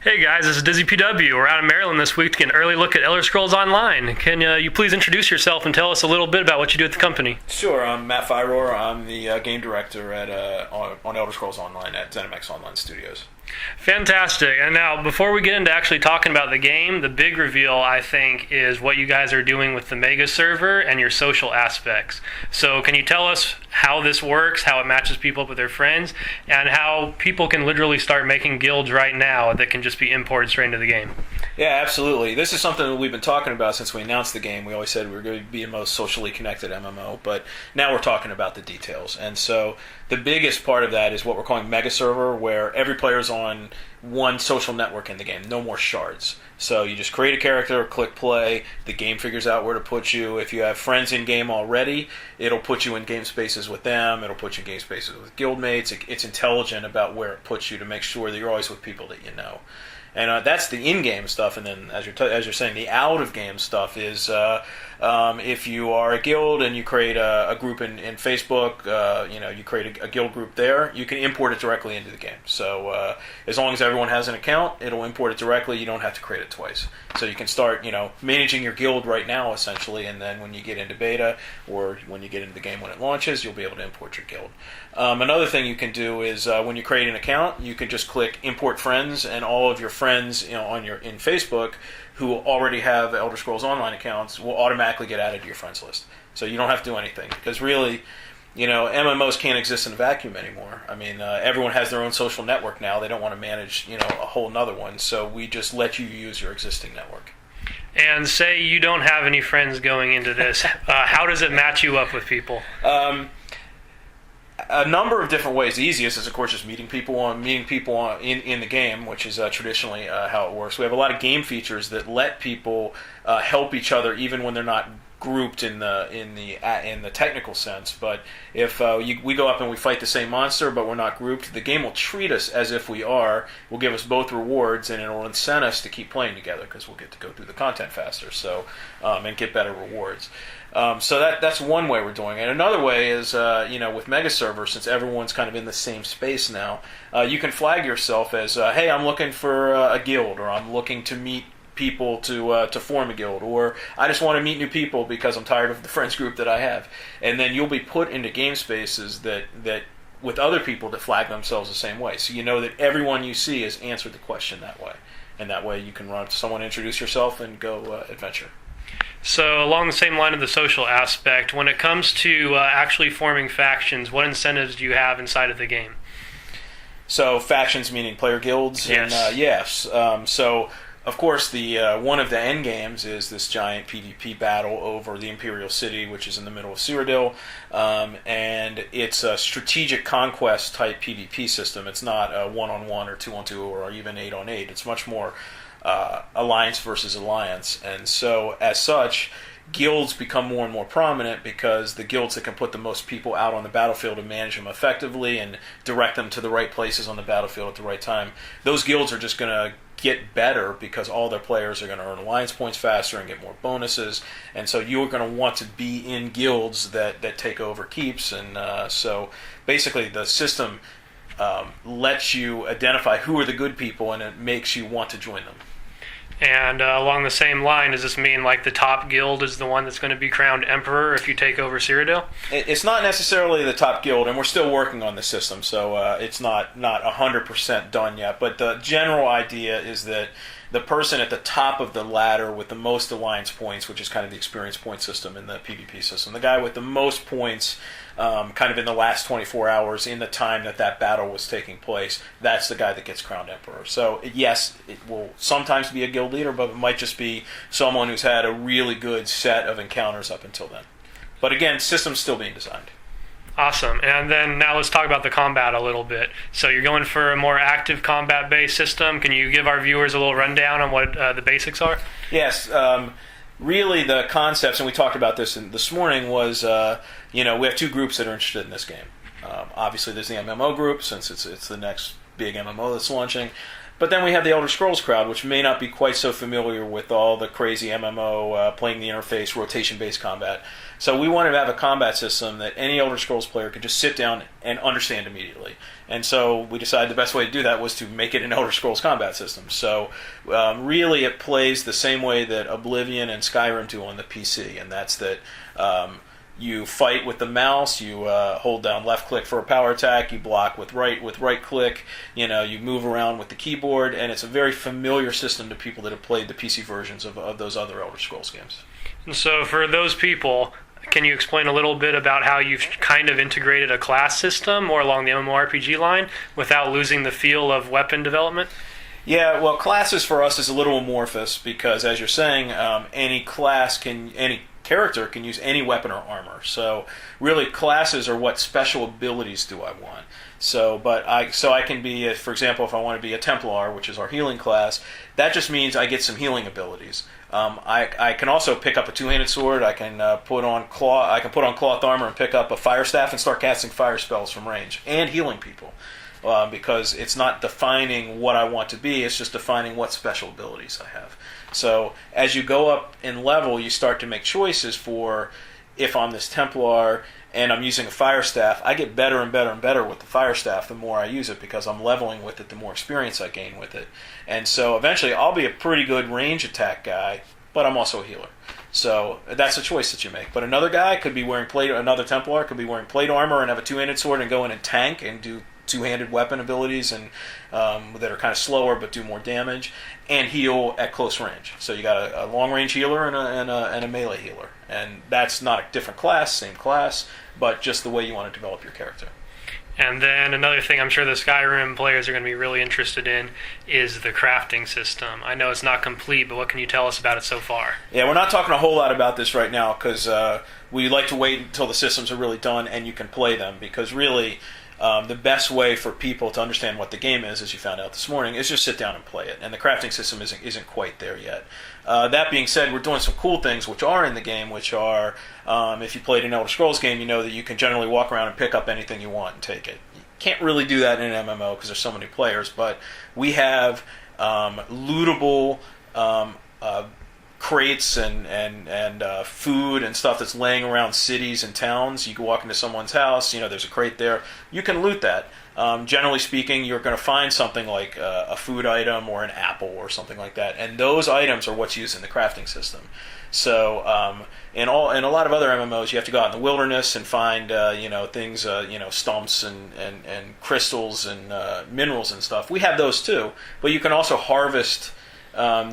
Hey guys, this is Dizzy PW. We're out in Maryland this week to get an early look at Elder Scrolls Online. Can you please introduce yourself and tell us a little bit about what you do at the company? Sure, I'm Matt Fyror. I'm the game director at on Elder Scrolls Online at ZeniMax Online Studios. Fantastic. And now, before we get into actually talking about the game, the big reveal, I think, is what you guys are doing with the Mega server and your social aspects. So can you tell us how this works, how it matches people up with their friends, and how people can literally start making guilds right now that can just be imported straight into the game? Yeah, absolutely. This is something that we've been talking about since we announced the game. We always said we were going to be the most socially connected MMO, but now we're talking about the details. And so the biggest part of that is what we're calling Mega Server, where every player is on one social network in the game, no more shards. So you just create a character, click play, the game figures out where to put you. If you have friends in-game already, it'll put you in game spaces with them, it'll put you in game spaces with guildmates. It's intelligent about where it puts you to make sure that you're always with people that you know. And that's the in-game stuff, and then as you're saying, the out-of-game stuff is if you are a guild and you create a group in Facebook, you create a guild group there, you can import it directly into the game. So as long as everyone has an account, it'll import it directly. You don't have to create it twice. So you can start, managing your guild right now, essentially, and then when you get into beta or when you get into the game when it launches, you'll be able to import your guild. Another thing you can do is when you create an account, you can just click Import Friends, and all of your friends in Facebook who already have Elder Scrolls Online accounts will automatically get added to your friends list. So you don't have to do anything, because really, MMOs can't exist in a vacuum anymore. I mean, everyone has their own social network now. They don't want to manage, a whole nother one. So we just let you use your existing network. And say you don't have any friends going into this, how does it match you up with people? A number of different ways. The easiest is, of course, just meeting people in the game, which is traditionally how it works. We have a lot of game features that let people help each other even when they're not grouped in the technical sense. But if we go up and we fight the same monster, but we're not grouped, the game will treat us as if we are. Will give us both rewards, and it will incent us to keep playing together because we'll get to go through the content faster. So and get better rewards. So that's one way we're doing it. Another way is, with Mega Server, since everyone's kind of in the same space now, you can flag yourself as, hey, I'm looking for a guild, or I'm looking to meet people to form a guild, or I just want to meet new people because I'm tired of the friends group that I have. And then you'll be put into game spaces that with other people that flag themselves the same way. So you know that everyone you see has answered the question that way. And that way you can run up to someone, introduce yourself, and go adventure. So along the same line of the social aspect, when it comes to actually forming factions, what incentives do you have inside of the game? So factions meaning player guilds? Yes. And, yes. So, of course, the one of the end games is this giant PvP battle over the Imperial City, which is in the middle of Cyrodiil, and it's a strategic conquest type PvP system. It's not a 1-on-1 or 2-on-2 or even 8-on-8. It's much more alliance versus alliance, and so as such, guilds become more and more prominent because the guilds that can put the most people out on the battlefield and manage them effectively and direct them to the right places on the battlefield at the right time, those guilds are just going to get better because all their players are going to earn alliance points faster and get more bonuses, and so you're going to want to be in guilds that take over keeps, and so basically the system lets you identify who are the good people, and it makes you want to join them. And along the same line, does this mean like the top guild is the one that's going to be crowned emperor if you take over Cyrodiil? It's not necessarily the top guild, and we're still working on the system, so it's not 100% done yet. But the general idea is that the person at the top of the ladder with the most alliance points, which is kind of the experience point system in the PvP system, the guy with the most points kind of in the last 24 hours in the time that battle was taking place, that's the guy that gets crowned emperor. So yes, it will sometimes be a guild leader, but it might just be someone who's had a really good set of encounters up until then. But again, system's still being designed. Awesome. And then now let's talk about the combat a little bit. So you're going for a more active combat-based system. Can you give our viewers a little rundown on what the basics are? Yes. Really, the concepts, and we talked about this this morning, was we have two groups that are interested in this game. Obviously, there's the MMO group, since it's the next big MMO that's launching. But then we have the Elder Scrolls crowd, which may not be quite so familiar with all the crazy MMO, playing the interface, rotation-based combat. So we wanted to have a combat system that any Elder Scrolls player could just sit down and understand immediately. And so we decided the best way to do that was to make it an Elder Scrolls combat system. So really it plays the same way that Oblivion and Skyrim do on the PC, and that's that you fight with the mouse, you hold down left click for a power attack, you block with right click, you move around with the keyboard, and it's a very familiar system to people that have played the PC versions of those other Elder Scrolls games. And so for those people, can you explain a little bit about how you've kind of integrated a class system more along the MMORPG line without losing the feel of weapon development? Yeah, well, classes for us is a little amorphous because, as you're saying, any character can use any weapon or armor. So really, classes are what special abilities do I want. So I can be, for example, if I want to be a Templar, which is our healing class, that just means I get some healing abilities. I can also pick up a two-handed sword. I can put on cloth armor and pick up a fire staff and start casting fire spells from range and healing people. Because it's not defining what I want to be, it's just defining what special abilities I have. So as you go up in level, you start to make choices for, if I'm this Templar and I'm using a fire staff, I get better and better and better with the fire staff the more I use it because I'm leveling with it, the more experience I gain with it. And so eventually I'll be a pretty good range attack guy, but I'm also a healer. So that's a choice that you make. But another guy could be wearing another Templar could be wearing plate armor and have a two-handed sword and go in and tank and do two-handed weapon abilities and that are kind of slower but do more damage, and heal at close range. So you got a long-range healer and a melee healer, and that's not a different class, same class, but just the way you want to develop your character. And then another thing I'm sure the Skyrim players are going to be really interested in is the crafting system. I know it's not complete, but what can you tell us about it so far? Yeah, we're not talking a whole lot about this right now because we like to wait until the systems are really done and you can play them, because really the best way for people to understand what the game is, as you found out this morning, is just sit down and play it. And the crafting system isn't quite there yet. That being said, we're doing some cool things which are in the game, which are, if you played an Elder Scrolls game, you know that you can generally walk around and pick up anything you want and take it. You can't really do that in an MMO because there's so many players, but we have lootable crates and food and stuff that's laying around cities and towns. You can walk into someone's house, there's a crate there. You can loot that. Generally speaking, you're going to find something like a food item or an apple or something like that, and those items are what's used in the crafting system. So in a lot of other MMOs, you have to go out in the wilderness and find things, stumps and crystals and minerals and stuff. We have those too, but you can also harvest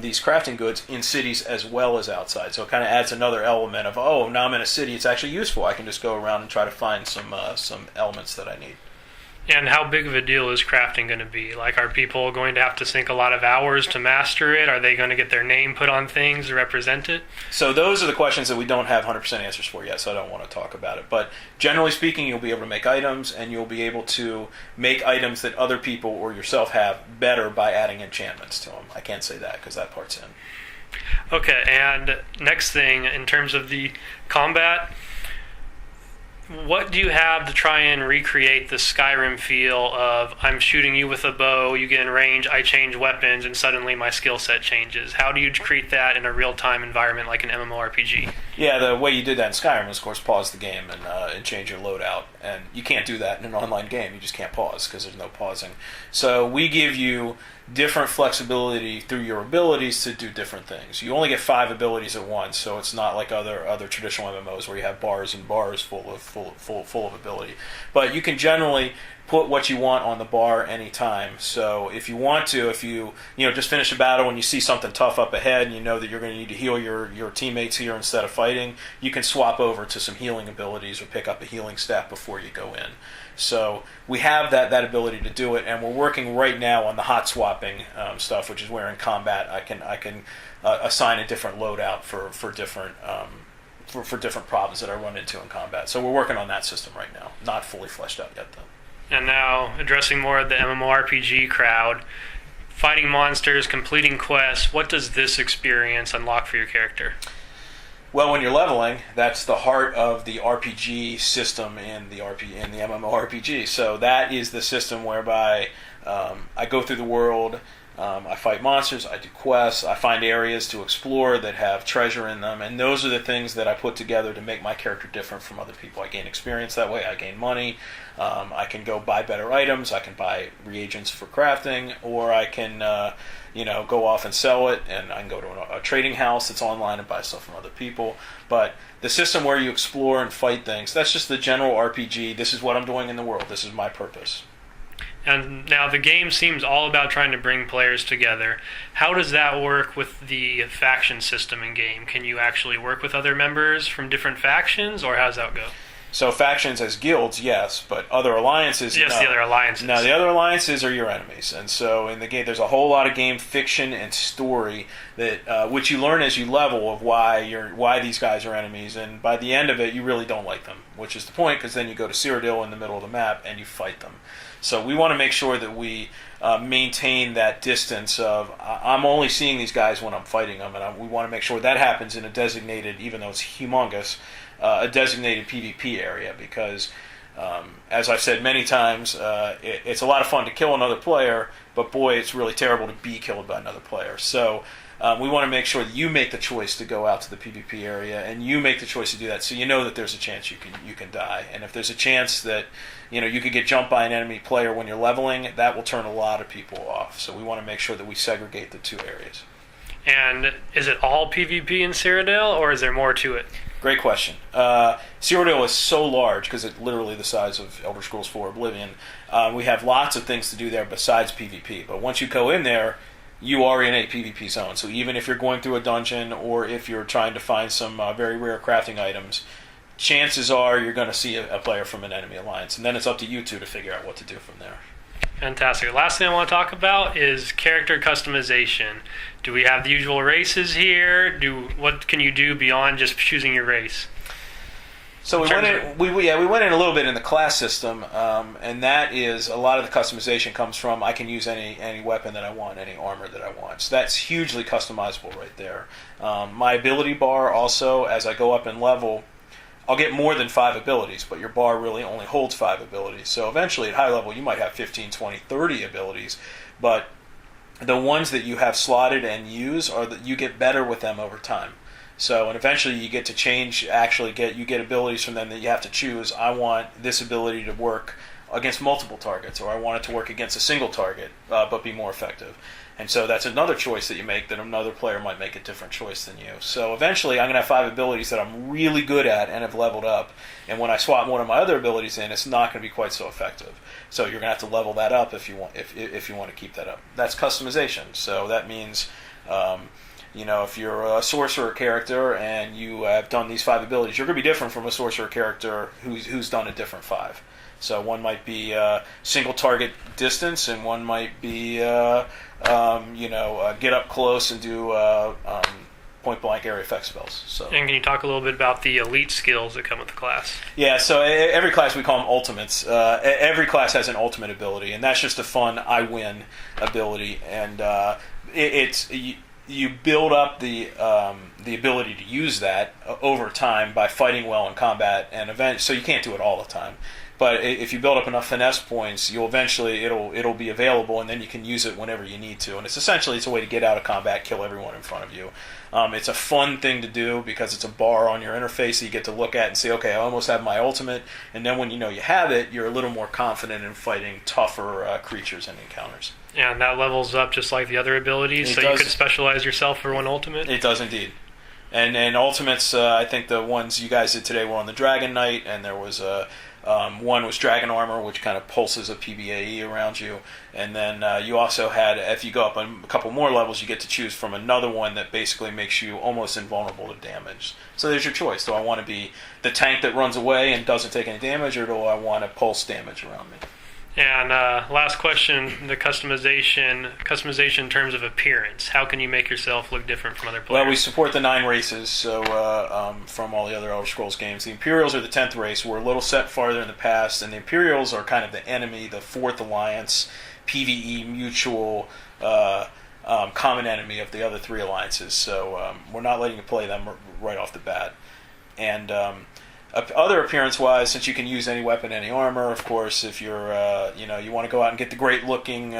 these crafting goods in cities as well as outside. So it kind of adds another element of, now I'm in a city, it's actually useful. I can just go around and try to find some elements that I need. And how big of a deal is crafting going to be? Like, are people going to have to sink a lot of hours to master it? Are they going to get their name put on things to represent it? So those are the questions that we don't have 100% answers for yet, so I don't want to talk about it. But generally speaking, you'll be able to make items, and you'll be able to make items that other people or yourself have better by adding enchantments to them. I can't say that because that part's in. Okay, and next thing, in terms of the combat, what do you have to try and recreate the Skyrim feel of, I'm shooting you with a bow, you get in range, I change weapons, and suddenly my skill set changes? How do you treat that in a real-time environment like an MMORPG? Yeah, the way you did that in Skyrim was, of course, pause the game and change your loadout. And you can't do that in an online game. You just can't pause because there's no pausing. So we give you different flexibility through your abilities to do different things. You only get 5 abilities at once, so it's not like other traditional MMOs where you have bars and bars full of ability. But you can generally put what you want on the bar anytime. So if you want to, if you just finish a battle and you see something tough up ahead and you know that you're going to need to heal your teammates here instead of fighting, you can swap over to some healing abilities or pick up a healing staff before you go in. So we have that ability to do it, and we're working right now on the hot swapping stuff, which is where in combat I can assign a different loadout for different for different problems that I run into in combat. So we're working on that system right now. Not fully fleshed out yet, though. And now, addressing more of the MMORPG crowd, fighting monsters, completing quests, what does this experience unlock for your character? Well, when you're leveling, that's the heart of the RPG system in the MMORPG. So that is the system whereby I go through the world, I fight monsters, I do quests, I find areas to explore that have treasure in them, and those are the things that I put together to make my character different from other people. I gain experience that way, I gain money, I can go buy better items, I can buy reagents for crafting, or I can go off and sell it, and I can go to a trading house that's online and buy stuff from other people. But the system where you explore and fight things, that's just the general RPG. This is what I'm doing in the world. This is my purpose. And now the game seems all about trying to bring players together. How does that work with the faction system in game? Can you actually work with other members from different factions, or how does that go? So factions as guilds, yes, but other alliances, yes, no. The other alliances. No, the other alliances are your enemies. And so in the game, there's a whole lot of game fiction and story that which you learn as you level of why these guys are enemies. And by the end of it, you really don't like them, which is the point, because then you go to Cyrodiil in the middle of the map and you fight them. So we want to make sure that we maintain that distance of I'm only seeing these guys when I'm fighting them, and we want to make sure that happens in a designated, even though it's humongous, a designated PvP area, because as I've said many times, it's a lot of fun to kill another player, but boy, it's really terrible to be killed by another player. So we want to make sure that you make the choice to go out to the PvP area, and you make the choice to do that, so you know that there's a chance you can die. And if there's a chance that you could get jumped by an enemy player when you're leveling, that will turn a lot of people off. So we want to make sure that we segregate the two areas. And is it all PvP in Cyrodiil, or is there more to it? Great question. Cyrodiil is so large because it's literally the size of Elder Scrolls 4 Oblivion. We have lots of things to do there besides PvP. But once you go in there, you are in a PvP zone. So even if you're going through a dungeon, or if you're trying to find some very rare crafting items, chances are you're going to see a player from an enemy alliance. And then it's up to you two to figure out what to do from there. Fantastic. Last thing I want to talk about is character customization. Do we have the usual races here? What can you do beyond just choosing your race? So we went in a little bit in the class system, and that is a lot of the customization comes from I can use any weapon that I want, any armor that I want. So that's hugely customizable right there. My ability bar also, as I go up in level, I'll get more than 5 abilities, but your bar really only holds 5 abilities. So eventually at high level you might have 15, 20, 30 abilities, but the ones that you have slotted and use are that you get better with them over time. So, and eventually you get to change, you get abilities from them that you have to choose. I want this ability to work against multiple targets, or I want it to work against a single target, but be more effective. And so that's another choice that you make that another player might make a different choice than you. So eventually I'm going to have 5 abilities that I'm really good at and have leveled up. And when I swap one of my other abilities in, it's not going to be quite so effective. So you're going to have to level that up if you want to keep that up. That's customization. So that means if you're a sorcerer character and you have done these 5 abilities, you're going to be different from a sorcerer character who's done a different 5. So one might be single target distance, and one might be get up close and do point blank area effect spells. So. And can you talk a little bit about the elite skills that come with the class? Yeah, so every class we call them ultimates. Every class has an ultimate ability, and that's just a fun I win ability, and you build up the ability to use that over time by fighting well in combat, and so you can't do it all the time. But if you build up enough finesse points, you'll eventually it'll be available, and then you can use it whenever you need to. And it's a way to get out of combat, kill everyone in front of you. It's a fun thing to do because it's a bar on your interface that you get to look at and say, okay, I almost have my ultimate. And then when you know you have it, you're a little more confident in fighting tougher creatures and encounters. Yeah, and that levels up just like the other abilities, you could specialize yourself for one ultimate? It does indeed. And ultimates, I think the ones you guys did today were on the Dragon Knight, and there was one was Dragon Armor, which kind of pulses a PBAE around you. And then you also had, if you go up a couple more levels, you get to choose from another one that basically makes you almost invulnerable to damage. So there's your choice. Do I want to be the tank that runs away and doesn't take any damage, or do I want to pulse damage around me? And last question, the customization in terms of appearance. How can you make yourself look different from other players? Well, we support the 9 races, so from all the other Elder Scrolls games. The Imperials are the 10th race. We're a little set farther in the past, and the Imperials are kind of the enemy, the 4th alliance, PvE, mutual, common enemy of the other 3 alliances. So we're not letting you play them right off the bat. And Other appearance-wise, since you can use any weapon, any armor, of course, if you're, you want to go out and get the great-looking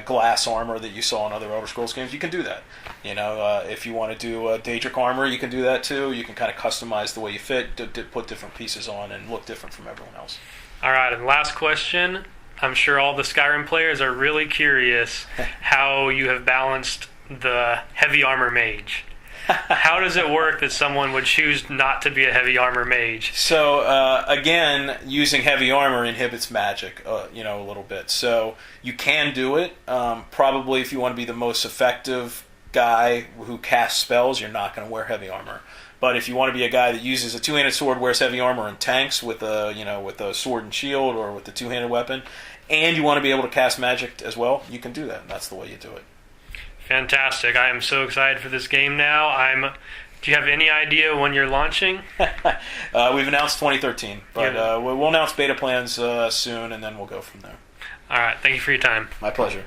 glass armor that you saw in other Elder Scrolls games, you can do that. If you want to do Daedric armor, you can do that too. You can kind of customize the way you fit, put different pieces on, and look different from everyone else. All right, and last question. I'm sure all the Skyrim players are really curious how you have balanced the heavy armor mage. How does it work that someone would choose not to be a heavy armor mage? So, again, using heavy armor inhibits magic, a little bit. So, you can do it. Probably if you want to be the most effective guy who casts spells, you're not going to wear heavy armor. But if you want to be a guy that uses a two-handed sword, wears heavy armor, and tanks with a sword and shield or with a two-handed weapon, and you want to be able to cast magic as well, you can do that. And that's the way you do it. Fantastic. I am so excited for this game now. Do you have any idea when you're launching? We've announced 2013, but we'll announce beta plans soon, and then we'll go from there. All right. Thank you for your time. My pleasure.